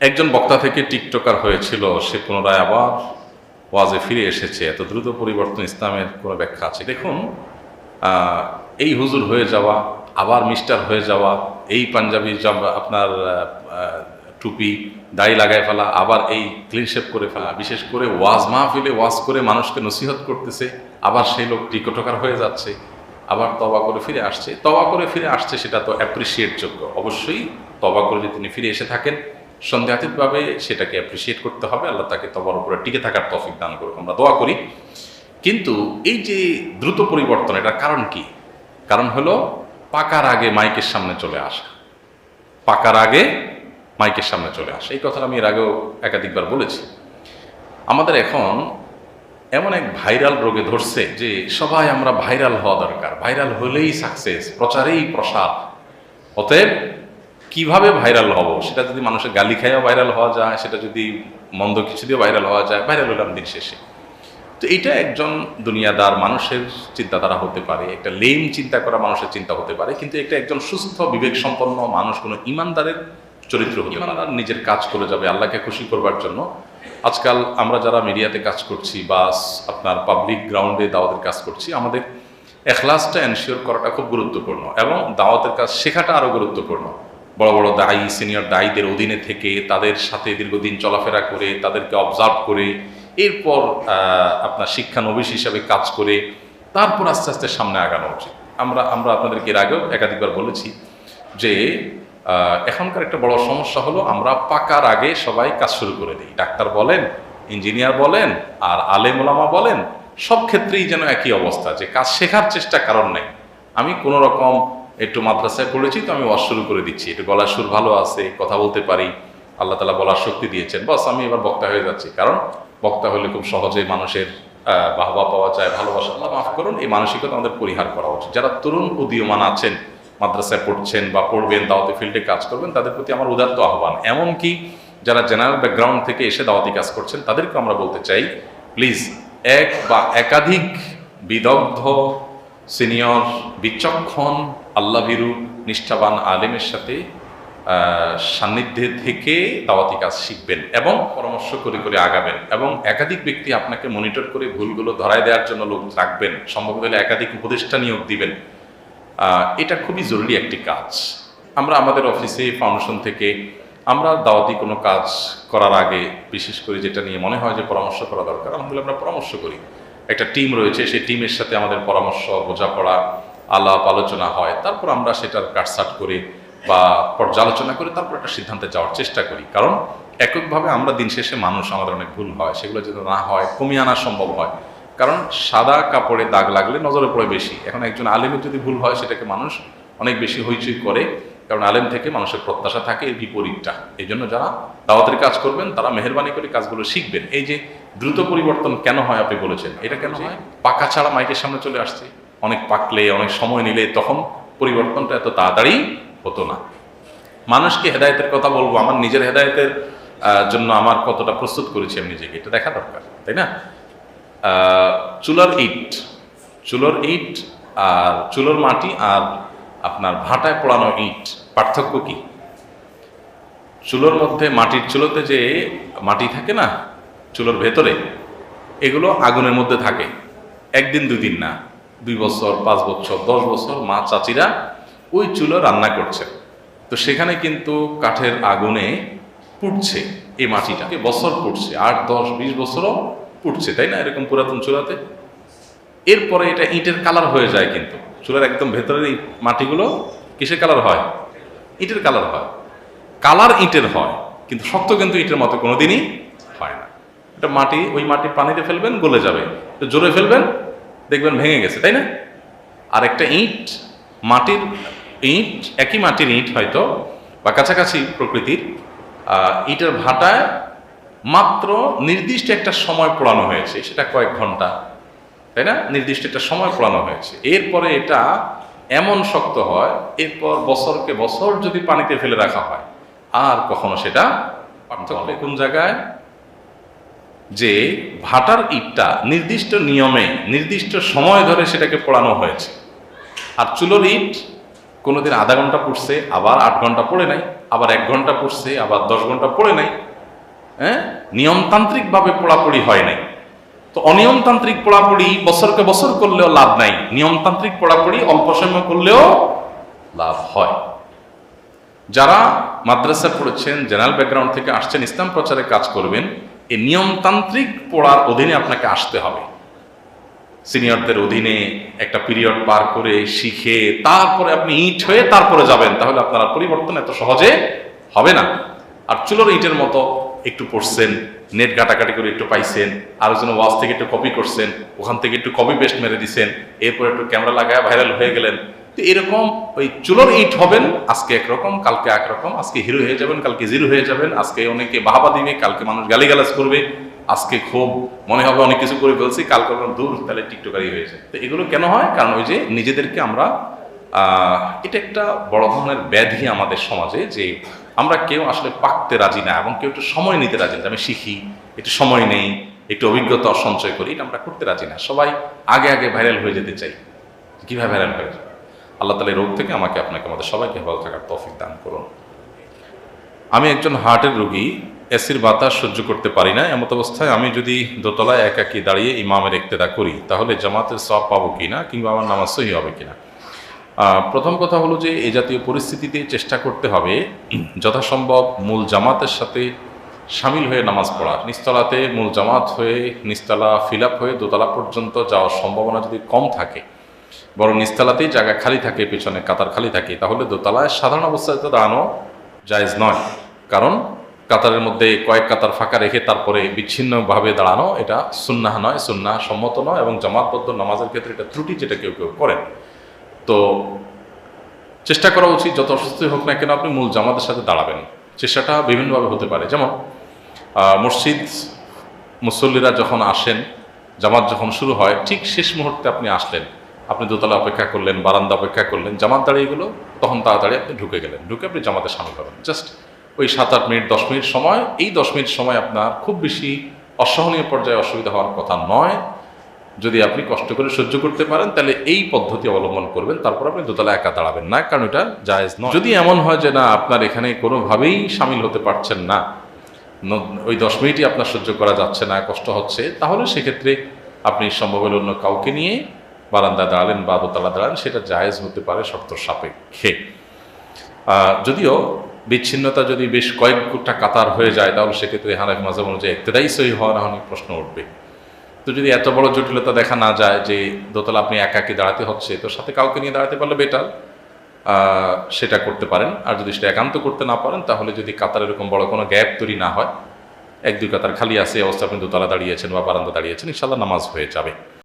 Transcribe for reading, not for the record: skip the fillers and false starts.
একজন বক্তা থেকে টিকটকার হয়েছিল, সে পুনরায় আবার ওয়াজে ফিরে এসেছে। এত দ্রুত পরিবর্তন ইসলামের কোনো ব্যাখ্যা আছে? দেখুন, এই হুজুর হয়ে যাওয়া, আবার মিস্টার হয়ে যাওয়া, এই পাঞ্জাবি আপনার টুপি দাড়ি লাগায় ফেলা, আবার এই ক্লিন শেভ করে ফেলা, বিশেষ করে ওয়াজ মাহফিলে ওয়াজ করে মানুষকে নসিহত করতেছে, আবার সেই লোক টিকটকার হয়ে যাচ্ছে, আবার তওবা করে ফিরে আসছে। তওবা করে ফিরে আসছে সেটা তো অ্যাপ্রিসিয়েট যোগ্য, অবশ্যই তওবা করে যদি তিনি ফিরে এসে থাকেন সন্দেহাতীতভাবে সেটাকে অ্যাপ্রিসিয়েট করতে হবে। আল্লাহ তাকে তওবার উপরে টিকে থাকার তৌফিক দান করুক, আমরা দোয়া করি। কিন্তু এই যে দ্রুত পরিবর্তন, এটার কারণ কি? কারণ হলো পাকার আগে মাইকের সামনে চলে আসা। পাকার আগে মাইকের সামনে চলে আসা, এই কথাটা আমি এর আগেও একাধিকবার বলেছি। আমাদের এখন এমন এক ভাইরাল রোগে ধরছে যে সবাই আমরা ভাইরাল হওয়া দরকার, ভাইরাল হলেই সাকসেস, প্রচারেই প্রসার। অতএব কিভাবে ভাইরাল হব, সেটা যদি মানুষের গালি খাইয়া ভাইরাল হওয়া যায়, সেটা যদি মন্দ কিছু দিয়ে ভাইরাল হওয়া যায়, ভাইরাল হলাম দিন শেষে। তো এইটা একজন দুনিয়াদার মানুষের চিন্তাধারা হতে পারে, একটা লেম চিন্তা করা মানুষের চিন্তা হতে পারে, কিন্তু এটা একজন সুস্থ বিবেক সম্পন্ন মানুষ, কোনো ইমানদারের চরিত্র হতে পারে। ইমানদার নিজের কাজ করে যাবে আল্লাহকে খুশি করবার জন্য। আজকাল আমরা যারা মিডিয়াতে কাজ করছি বা আপনার পাবলিক গ্রাউন্ডে দাওয়াতের কাজ করছি, আমাদের এখলাসটা এনশিওর করাটা খুব গুরুত্বপূর্ণ এবং দাওয়াতের কাজ শেখাটা আরও গুরুত্বপূর্ণ। বড় বড় দায়ী, সিনিয়র দায়ীদের অধীনে থেকে তাদের সাথে দীর্ঘদিন চলাফেরা করে, তাদেরকে অবজার্ভ করে, এরপর আপনার শিক্ষানবিশ হিসাবে কাজ করে তারপর আস্তে আস্তে সামনে আগানো উচিত। আমরা আপনাদেরকে এর আগেও একাধিকবার বলেছি যে এখনকার একটা বড় সমস্যা হলো আমরা পাকার আগে সবাই কাজ শুরু করে দিই। ডাক্তার বলেন, ইঞ্জিনিয়ার বলেন, আর আলেম ওলামা বলেন, সব ক্ষেত্রেই যেন একই অবস্থা, যে কাজ শেখার চেষ্টা কারণ নেই। আমি কোনো রকম একটু মাদ্রাসায় পড়েছি তো আমি ওয়াজ শুরু করে দিচ্ছি, একটু গলার সুর ভালো আছে, কথা বলতে পারি, আল্লাহ তাআলা বলার শক্তি দিয়েছেন, বাস আমি এবার বক্তা হয়ে যাচ্ছি। কারণ বক্তা হলে খুব সহজে মানুষের বাহবা পাওয়া যায়, ভালোবাসা। আল্লাহ মাফ করুন, এই মানসিকতা আমাদের পরিহার করা উচিত। যারা তরুণ উদীয়মান আছেন, মাদ্রাসায় পড়ছেন বা পড়বেন, দাওয়াতি ফিল্ডে কাজ করবেন, তাদের প্রতি আমার উদাত্ত আহ্বান। এমনকি যারা জেনারেল ব্যাকগ্রাউন্ড থেকে এসে দাওয়াতি কাজ করছেন, তাদেরকে আমরা বলতে চাই, প্লিজ এক বা একাধিক বিদগ্ধ, সিনিয়র, বিচক্ষণ, আল্লাহভীরু, নিষ্ঠাবান আলেমের সাথে সান্নিধ্যে থেকে দাওয়াতি কাজ শিখবেন এবং পরামর্শ করে করে আগাবেন, এবং একাধিক ব্যক্তি আপনাকে মনিটর করে ভুলগুলো ধরায় দেওয়ার জন্য লোক রাখবেন, সম্ভব হলে একাধিক উপদেষ্টা নিয়োগ দিবেন। এটা খুবই জরুরি একটি কাজ। আমরা আমাদের অফিসে ফাউন্ডেশন থেকে আমরা দাওয়াতি কোনো কাজ করার আগে বিশেষ করে যেটা নিয়ে মনে হয় যে পরামর্শ করা দরকার, আলহামদুলিল্লাহ আমরা পরামর্শ করি। একটা টিম রয়েছে, সেই টিমের সাথে আমাদের পরামর্শ, বোঝাপড়া, আলাপ আলোচনা হয়, তারপর আমরা সেটার কাটছাট করে বা পর্যালোচনা করে তারপর একটা সিদ্ধান্তে যাওয়ার চেষ্টা করি। কারণ এককভাবে আমরা দিন শেষে মানুষ, আমাদের অনেক ভুল হয়, সেগুলো যদি না হয় কমিয়ে আনা সম্ভব হয়। কারণ সাদা কাপড়ে দাগ লাগলে নজরে পড়ে বেশি। এখন একজন আলেমের যদি ভুল হয় সেটাকে মানুষ অনেক বেশি হইচই করে, কারণ আলেম থেকে মানুষের প্রত্যাশা থাকে এর বিপরীতটা। এই জন্য যারা দাওয়াতের কাজ করবেন তারা মেহেরবানি করে কাজগুলো শিখবেন। এই যে দ্রুত পরিবর্তন কেন হয় আপনি বলেছেন, এটা কেন হয়? পাকা ছাড়া মাইকের সামনে চলে আসছে, অনেক পাকলে, অনেক সময় নিলে তখন পরিবর্তনটা এত তাড়াতাড়ি হতো না। মানুষকে হেদায়েতের কথা বলবো, আমার নিজের হেদায়েতের জন্য আমার কতটা প্রস্তুত করেছি আমি নিজেকে, এটা দেখা দরকার, তাই না? চুলার ইট আর চুলোর মাটি আর আপনার ভাটায় পোড়ানো ইট, পার্থক্য কি? চুলোর মধ্যে, মাটির চুলোতে যে মাটি থাকে না চুলোর ভেতরে, এগুলো আগুনের মধ্যে থাকে একদিন দুদিন না, 2 বছর, 5 বছর, 10 বছর মা চাচিরা ওই চুলো রান্না করছে। তো সেখানে কিন্তু কাঠের আগুনে পুড়ছে, এই মাটিটাকে বছর পুড়ছে, 8, 10, 20 বছরও পুড়ছে, তাই না? এরকম পুরাতন চুলাতে। এরপরে এটা ইটের কালার হয়ে যায়, কিন্তু চুলার একদম ভেতরের এই মাটিগুলো কিসের কালার হয়? ইটের কালার হয়। কালার ইটের হয়, কিন্তু শক্ত কিন্তু ইটের মতো কোনোদিনই হয় না। এটা মাটি, ওই মাটি পানিতে ফেলবেন গলে যাবে, জোরে ফেলবেন দেখবেন ভেঙে গেছে, তাই না? আর একটা ইট, মাটির ইট, একই মাটির ইট হয়তো বা কাছাকাছি প্রকৃতির, ইটের ভাটায় মাত্র নির্দিষ্ট একটা সময় পোড়ানো হয়েছে, সেটা কয়েক ঘন্টা, তাই না? নির্দিষ্ট একটা সময় পোড়ানো হয়েছে, এরপরে এটা এমন শক্ত হয়, এরপর বছরকে বছর যদি পানিতে ফেলে রাখা হয় আর কখনো সেটা পার্থক্য কোন জায়গায়? যে ভাটার ইটটা নির্দিষ্ট নিয়মে নির্দিষ্ট সময় ধরে সেটাকে পোড়ানো হয়েছে, আর চুলোর ইট কোনোদিন আধা ঘন্টা পুড়ছে, আবার 8 ঘন্টা পড়ে নাই, আবার 1 ঘন্টা পড়ছে, আবার 10 ঘন্টা পড়ে নাই। হ্যাঁ, নিয়মতান্ত্রিকভাবে পড়াপড়ি হয় নাই। তো অনিয়মতান্ত্রিক পড়াপড়ি বছরকে বছর করলেও লাভ নাই, নিয়মতান্ত্রিক পড়াপড়ি অল্প সময় করলেও লাভ হয়। যারা মাদ্রাসা পড়েছেন, জেনারেল ব্যাকগ্রাউন্ড থেকে আসছেন, ইসলাম প্রচারে কাজ করবেন, এই নিয়মতান্ত্রিক পড়ার অধীনে আপনাকে আসতে হবে। সিনিয়রদের অধীনে একটা পিরিয়ড পার করে শিখে তারপরে আপনি ইট হয়ে তারপরে যাবেন, তাহলে আপনার পরিবর্তন এত সহজে হবে না। আর চুলোর ইটের মতো একটু পড়ছেন, নেট ঘাটাঘাটি করে একটু পাইছেন, আরেকজন ওয়াজ থেকে একটু কপি করছেন, ওখান থেকে একটু কপি পেস্ট মেরে দিচ্ছেন, এরপর একটু ক্যামেরা লাগায় ভাইরাল হয়ে গেলেন। তো এরকম ওই চুলোর ইট হবেন, আজকে একরকম কালকে একরকম, আজকে হিরো হয়ে যাবেন কালকে জিরো হয়ে যাবেন, আজকে অনেকে বাহাবা দিবে কালকে মানুষ গালিগালাজ করবে, আজকে খুব মনে হবে অনেক কিছু করে ফেলছি, কালকে দূর তাহলে টিকটকারই হয়েছে। তো এগুলো কেন হয়? কারণ ওই যে নিজেদেরকে আমরা এটা একটা বড় ধরনের ব্যাধি আমাদের সমাজে, যে আমরা কেউ আসলে পাকতে রাজি না এবং কেউ একটু সময় নিতে রাজি না। আমি শিখি, একটু সময় নেই, একটু অভিজ্ঞতা সঞ্চয় করি, এটা আমরা করতে রাজি না। সবাই আগে আগে ভাইরাল হয়ে যেতে চাই। কীভাবে ভাইরাল হয়ে যায়? আল্লাহ তাআলা এই রোগ থেকে আমাকে আপনাকে আমাদের সবাইকে ভালো থাকার তৌফিক দান করুন। আমি একজন হার্টের রোগী, এসির বাতাস সহ্য করতে পারি না। এমত অবস্থায় আমি যদি দোতলায় একাকী দাঁড়িয়ে ইমামের ইক্তেদা করি, তাহলে জামাতের সওয়াব পাবো কিনা, কিংবা আমার নামাজ সহি হবে কিনা? প্রথম কথা হলো যে এই জাতীয় পরিস্থিতিতে চেষ্টা করতে হবে যথাসম্ভব মূল জামাতের সাথে সামিল হয়ে নামাজ পড়া। নিচতলাতে মূল জামাত হয়ে নিচতলা ফিল আপ হয়ে দোতলা পর্যন্ত যাওয়ার সম্ভাবনা যদি কম থাকে, বরং নিচতলাতেই জায়গা খালি থাকে, পেছনে কাতার খালি থাকে, তাহলে দোতলায় সাধারণ অবস্থায় তো দাঁড়ানো জায়েজ নয়। কারণ কাতারের মধ্যে কয়েক কাতার ফাঁকা রেখে তারপরে বিচ্ছিন্নভাবে দাঁড়ানো এটা সুন্নাহ নয়, সুন্নাহ সম্মত নয়, এবং জামাতবদ্ধ নামাজের ক্ষেত্রে এটা ত্রুটি, যেটা কেউ কেউ করেন। তো চেষ্টা করা উচিত যত অসুস্থই হোক না কেন আপনি মূল জামাতের সাথে দাঁড়াবেন। চেষ্টাটা বিভিন্নভাবে হতে পারে, যেমন মসজিদ মুসল্লিরা যখন আসেন, জামাত যখন শুরু হয়, ঠিক শেষ মুহূর্তে আপনি আসলেন, আপনি দোতলা অপেক্ষা করলেন, বারান্দা অপেক্ষা করলেন, জামাত দাঁড়িয়ে গেল, তখন তাড়াতাড়ি আপনি ঢুকে গেলেন, ঢুকে আপনি জামাতে সামিল হবেন। জাস্ট ওই 7-8 মিনিট 10 মিনিট সময়, এই 10 মিনিট সময় আপনার খুব বেশি অসহনীয় পর্যায়ে অসুবিধা হওয়ার কথা নয়। যদি আপনি কষ্ট করে সহ্য করতে পারেন তাহলে এই পদ্ধতি অবলম্বন করবেন, তারপর আপনি দোতলা একা দাঁড়াবেন না, কারণ এটা জায়েজ নয়। যদি এমন হয় যে না, আপনার এখানে কোনোভাবেই সামিল হতে পারছেন না, ওই 10 মিনিটই আপনার সহ্য করা যাচ্ছে না, কষ্ট হচ্ছে, তাহলে সেক্ষেত্রে আপনি সম্ভব হলে অন্য কাউকে নিয়ে বারান্দায় দাঁড়ালেন বা দোতলা দাঁড়ালেন, সেটা জায়েজ হতে পারে শর্ত সাপেক্ষে। যদিও বিচ্ছিন্নতা যদি বেশ কয়েকটা কাতার হয়ে যায়, তাহলে সেক্ষেত্রে হানাফি মাযহাব অনুযায়ী ইক্তেদাই সহি হওয়া না হওয়ার প্রশ্ন উঠবে। তো যদি এত বড় জটিলতা দেখা না যায় যে দোতলা আপনি একাকি দাঁড়াতে হচ্ছে, তো সাথে কাউকে নিয়ে দাঁড়াতে পারলে বেটার, সেটা করতে পারেন। আর যদি সেটা একান্ত করতে না পারেন, তাহলে যদি কাতার এরকম বড় কোনো গ্যাপ তৈরি না হয়, 1-2 কাতার খালি আছে অবস্থা আপনি দোতলা দাঁড়িয়েছেন বা বারান্দা দাঁড়িয়েছেন, ইনশাআল্লাহ নামাজ হয়ে যাবে।